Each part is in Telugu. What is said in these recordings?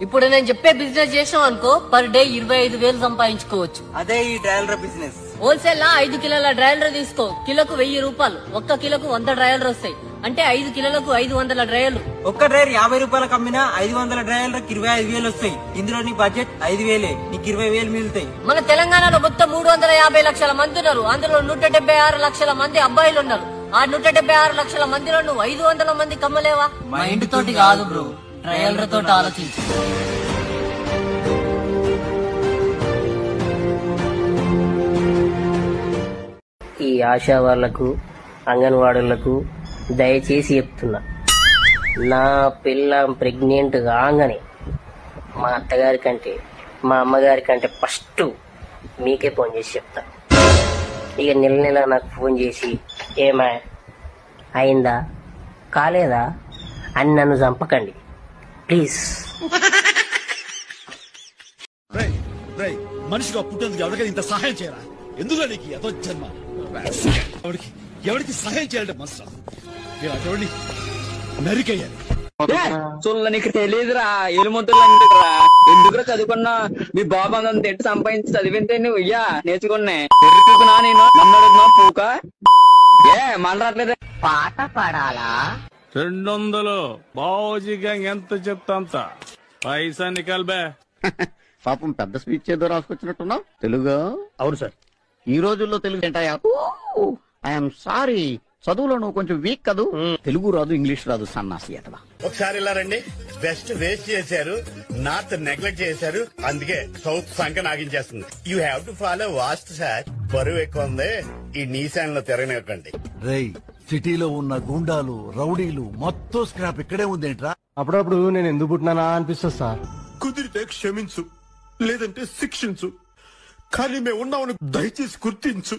ఇప్పుడు నేను చెప్పే బిజినెస్ చేసాం అనుకో పర్ డే 25,000 సంపాదించుకోవచ్చు. అదే ఈ డ్రైలర్ బిజినెస్. హోల్సేల్ లా 5 కిలోల డ్రైలర్ తీసుకో, కిలోకు 1000 రూపాయలు. ఒక్క కిలోకు 100 డ్రైలర్ వస్తాయి, అంటే 5 కిలోలకు 500 డ్రైవర్లు. ఒక్క డ్రైవర్ 50 రూపాయలకు అమ్మినా 500 డ్రైవర్లకు 25,000 వస్తాయి. ఇందులో నీ బడ్జెట్ 5,000, నీకు 20,000 మిగులుతాయి. మన తెలంగాణలో మొత్తం 350 లక్షల మంది ఉన్నారు. అందులో 176 లక్షల మంది అబ్బాయిలు ఉన్నారు. ఆ 176 లక్షల మందిలో నువ్వు 500 మంది కమ్మలేవా? మా ఇంటితోటి కాదు బ్రో, డ్రైవర్ల తోటి ఆలోచించు. ఈ ఆశా వాళ్లకు, అంగన్వాడీలకు దయచేసి చెప్తున్నా, నా పిల్ల ప్రెగ్నెంట్ కాగానే మా అత్తగారి కంటే మా అమ్మగారి కంటే ఫస్ట్ మీకే ఫోన్ చేసి చెప్తా. ఇక నెల నెల నాకు ఫోన్ చేసి ఏమా అయిందా కాలేదా అని నన్ను చంపకండి ప్లీజ్. మనిషిగా పుట్టేందుకు ఎవరికైనా ఇంత సహాయం చేయరా? ఎందులో నీకు ఏదో జన్మ? ఎవరికి సహాయం చేయాలంటే మనసు నరికేయాలి. చూడ నీకు తెలియదురా, ఎలుమంతురా ఎందుకురా చదువుకున్నా? మీ బాబు అంత ఎట్టు సంపాదించి చదివితే నువ్వు ఇయ్యా నేర్చుకున్నా ఎరుకున్నా నేను నన్ను అడుగుతున్నా పూక ఏ మన రాట్లేదు. పాట పాడాలా? 200 బావోజీ గ్యాంగ్ ఎంత చెప్తా అంత పైసా నికాల్బే. పాపం పెద్ద స్పీచ్ ఏదో రాసుకొచ్చినట్టున్నావు. తెలుగు? అవును సార్. ఈ రోజుల్లో తెలుగు ఏంటాయా? ఐఎమ్ సారీ, చదువులో నువ్వు కొంచెం వీక్ కదూ. తెలుగు రాదు, ఇంగ్లీష్ రాదు, సన్నాసి అతవా. ఒకసారి ఇలా రండి. వెస్ట్ వేస్ట్ చేశారు, నార్త్ నెగ్లెక్ట్ చేశారు, అందుకే సౌత్ సంఖ్య నాగించేస్తుంది. You have to follow vastu sir. బరువు ఎక్కువ ఉంది, ఈ నీశాన్లో తిరగనివ్వకండి. రేయ్, సిటీలో ఉన్న గుండాలు, రౌడీలు మొత్తం స్క్రాప్ ఇక్కడే ఉందేంట్రా? అప్పుడప్పుడు నేను ఎందుకు పుట్టినానా అనిపిస్తుంది సార్. కుదిరితే క్షమించు, లేదంటే శిక్షించు, కానీ మేము ఉన్నామని దయచేసి గుర్తించు.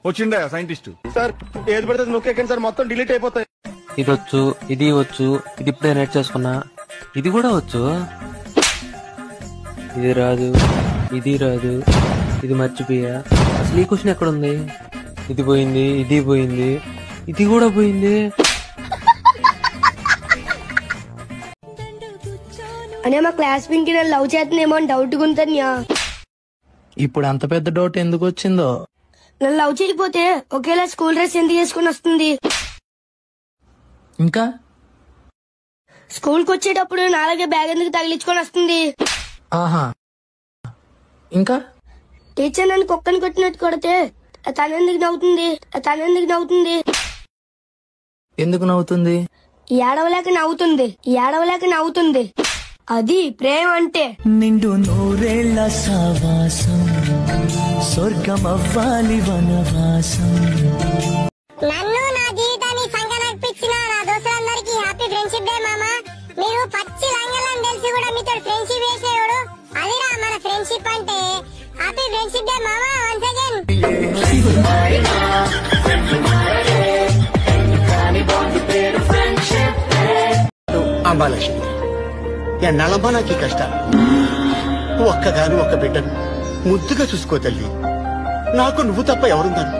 వచ్చిండే సైంటిస్ట్ సార్. ఏది పడితే నొక్కేకండి సార్, మొత్తం డిలీట్ అయిపోతాయి. ఇది వచ్చు, ఇది వచ్చు, ఇది ఇప్పుడే నేర్చు చేసుకున్నా, ఇది కూడా వచ్చు. ఇది రాదు, ఇది రాదు, ఇది మర్చిపోయా. అసలు ఈ క్వశ్చన్ ఎక్కడుంది? ఇది పోయింది, ఇది పోయింది, ఇది కూడా పోయింది. అనే మా క్లాస్ పింకి నేను లవ్ చేస్తున్నామో అని డౌట్ గుంతన్యా. ఇప్పుడు అంత పెద్ద డౌట్ ఎందుకు వచ్చిందో? నన్ను లవ్ చేయకపోతే ఒకేలా స్కూల్ డ్రెస్ ఎందుకు వేసుకుని వస్తుంది? ఇంకా స్కూల్ కి వచ్చేటప్పుడు నాలుగే బ్యాగ్ ఎందుకు తగిలించుకొని వస్తుంది? ఆహా, ఇంకా టీచర్ నన్ను కుక్కని కొట్టినట్టు కొడితే తనెందుకు నవ్వుతుంది? ఎందుకు నవ్వుతుంది? ఏడవలేక నవ్వుతుంది. అది ప్రేమ అంటే. నిండు నూరేళ్ల సావాసం, స్వర్గం అవ్వాలి వనవాసం. నన్ను నా జీవితాన్ని సంగనర్పించిన నా దోస్తులందరికీ హ్యాపీ ఫ్రెండ్షిప్ డే మామా. మీరు పచ్చి లంగలని తెలిసి కూడా మీతో ఫ్రెండ్షిప్ చేసేవాడు అదిరా మన ఫ్రెండ్షిప్ అంటే. హ్యాపీ ఫ్రెండ్షిప్ డే మామా వన్స్ అగైన్. అంబాలక్ష్మి, ఎన్నాళ్ళమ్మా నాకు ఈ కష్టాలు. ఒక్కగాను ఒక్క బిడ్డను ముద్దుగా చూసుకో తల్లి. నాకు నువ్వు తప్ప ఎవరున్నారు?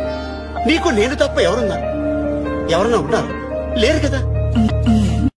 నీకు నేను తప్ప ఎవరున్నారు? ఎవరన్నా ఉన్నారు? లేరు కదా.